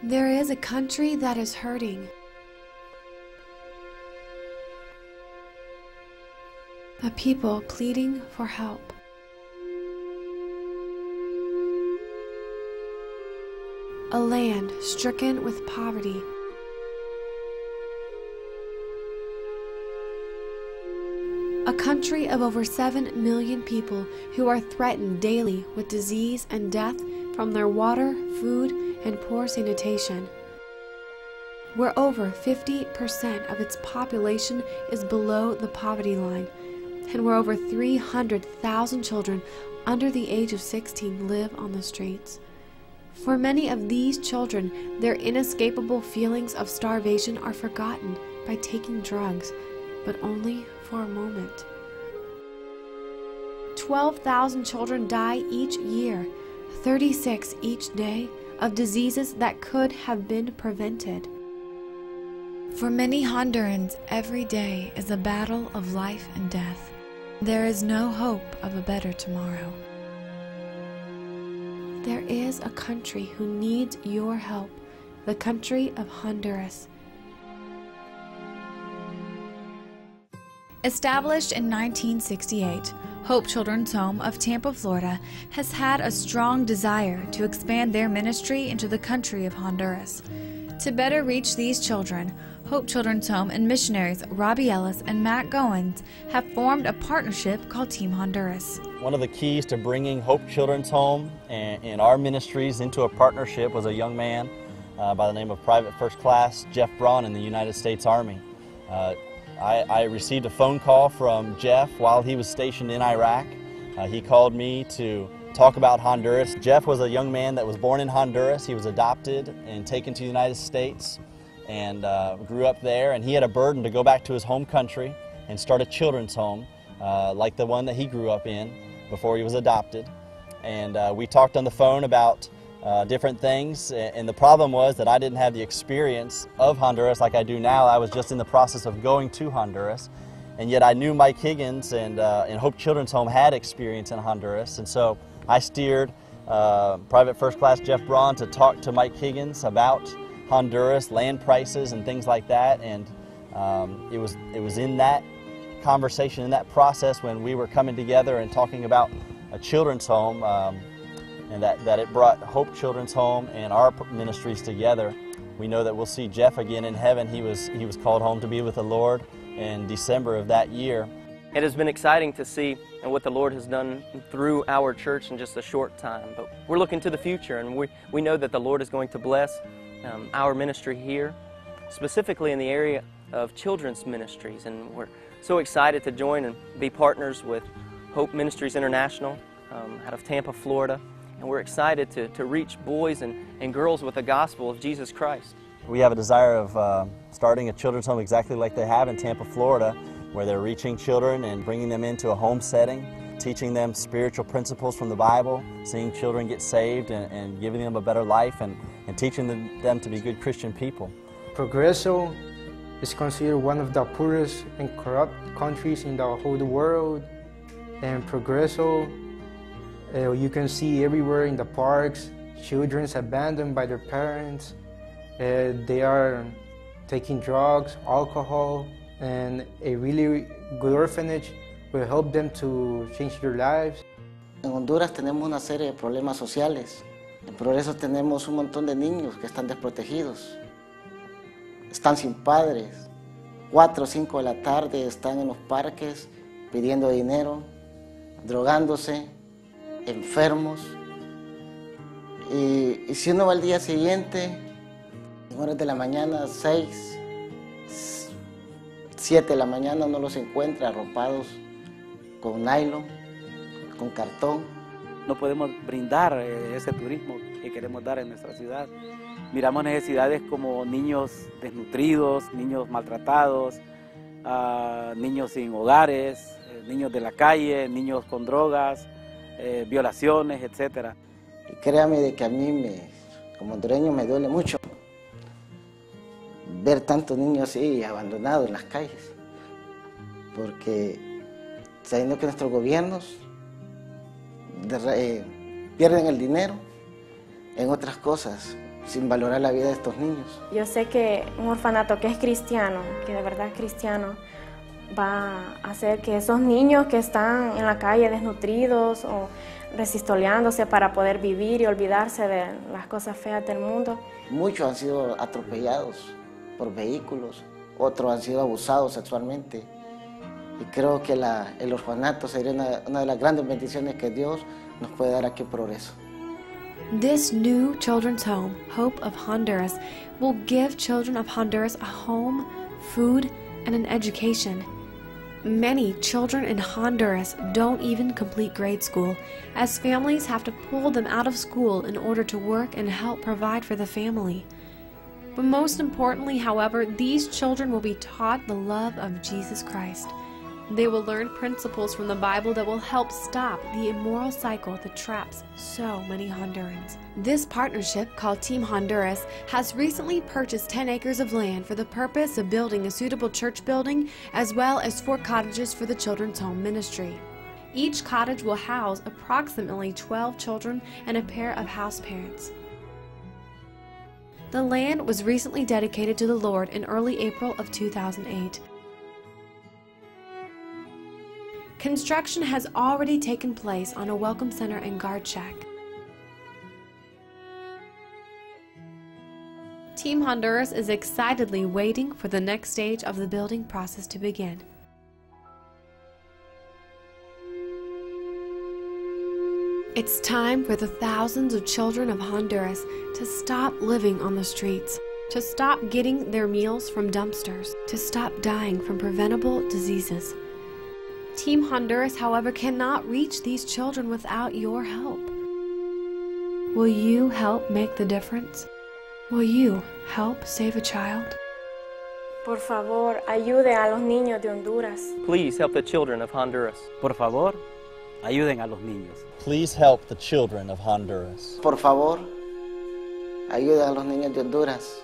There is a country that is hurting. A people pleading for help. A land stricken with poverty. A country of over 7 million people who are threatened daily with disease and death from their water, food, and poor sanitation. Where over 50% of its population is below the poverty line, and where over 300,000 children under the age of 16 live on the streets. For many of these children, their inescapable feelings of starvation are forgotten by taking drugs, but only for a moment. 12,000 children die each year, 36 each day, of diseases that could have been prevented. For many Hondurans, every day is a battle of life and death. There is no hope of a better tomorrow. There is a country who needs your help, the country of Honduras. Established in 1968, Hope Children's Home of Tampa, Florida, has had a strong desire to expand their ministry into the country of Honduras. To better reach these children, Hope Children's Home and missionaries Robbie Ellis and Matt Goins have formed a partnership called Team Honduras. One of the keys to bringing Hope Children's Home and our ministries into a partnership was a young man by the name of Private First Class Jeff Braun in the United States Army. I received a phone call from Jeff while he was stationed in Iraq. He called me to talk about Honduras. Jeff was a young man that was born in Honduras. He was adopted and taken to the United States and grew up there, and he had a burden to go back to his home country and start a children's home like the one that he grew up in before he was adopted. And we talked on the phone about different things, and the problem was that I didn't have the experience of Honduras like I do now. I was just in the process of going to Honduras, and yet I knew Mike Higgins and Hope Children's Home had experience in Honduras, and so I steered Private First Class Jeff Braun to talk to Mike Higgins about Honduras, land prices and things like that, and it was in that conversation, in that process, when we were coming together and talking about a children's home, and that it brought Hope Children's Home and our ministries together. We know that we'll see Jeff again in heaven. He was called home to be with the Lord in December of that year. It has been exciting to see what the Lord has done through our church in just a short time. But we're looking to the future, and we know that the Lord is going to bless our ministry here, specifically in the area of children's ministries. And we're so excited to join and be partners with Hope Ministries International out of Tampa, Florida. And we're excited to reach boys and girls with the gospel of Jesus Christ. We have a desire of starting a children's home exactly like they have in Tampa, Florida, where they're reaching children and bringing them into a home setting, teaching them spiritual principles from the Bible, seeing children get saved and giving them a better life and teaching them to be good Christian people. Progreso is considered one of the poorest and corrupt countries in the whole world. And Progreso, you can see everywhere in the parks, children abandoned by their parents. They are taking drugs, alcohol, and a really good orphanage will help them to change their lives. En Honduras tenemos una serie de problemas sociales. En Progreso tenemos un montón de niños que están desprotegidos. Están sin padres. 4 o 5 de la tarde están en los parques pidiendo dinero, drogándose, enfermos. Y si uno va al día siguiente, en horas de la mañana, 6, 7 de la mañana, uno los encuentra arropados con nylon, con cartón. No podemos brindar ese turismo que queremos dar en nuestra ciudad. Miramos necesidades como niños desnutridos, niños maltratados, niños sin hogares, niños de la calle, niños con drogas, violaciones, etc. Y créame de que a mí, como hondureño, me duele mucho ver tantos niños así abandonados en las calles, porque sabiendo que nuestros gobiernos pierden el dinero en otras cosas, sin valorar la vida de estos niños. Yo sé que un orfanato que es cristiano, que de verdad es cristiano, va a hacer que esos niños que están en la calle desnutridos o resistoleándose para poder vivir y olvidarse de las cosas feas del mundo. Muchos han sido atropellados por vehículos, otros han sido abusados sexualmente. Y creo que el orfanato sería una de las grandes bendiciones que Dios nos puede dar aquí en Progreso. This new children's home, Hope of Honduras, will give children of Honduras a home, food, and an education. Many children in Honduras don't even complete grade school, as families have to pull them out of school in order to work and help provide for the family. But most importantly, however, these children will be taught the love of Jesus Christ. They will learn principles from the Bible that will help stop the immoral cycle that traps so many Hondurans. This partnership, called Team Honduras, has recently purchased 10 acres of land for the purpose of building a suitable church building as well as 4 cottages for the Children's Home Ministry. Each cottage will house approximately 12 children and a pair of house parents. The land was recently dedicated to the Lord in early April of 2008. Construction has already taken place on a welcome center and guard shack. Team Honduras is excitedly waiting for the next stage of the building process to begin. It's time for the thousands of children of Honduras to stop living on the streets, to stop getting their meals from dumpsters, to stop dying from preventable diseases. Team Honduras, however, cannot reach these children without your help. Will you help make the difference? Will you help save a child? Por favor, ayude a los niños de Honduras. Please help the children of Honduras. Por favor, ayuden a los niños. Please help the children of Honduras. Por favor, ayuden a los niños de Honduras.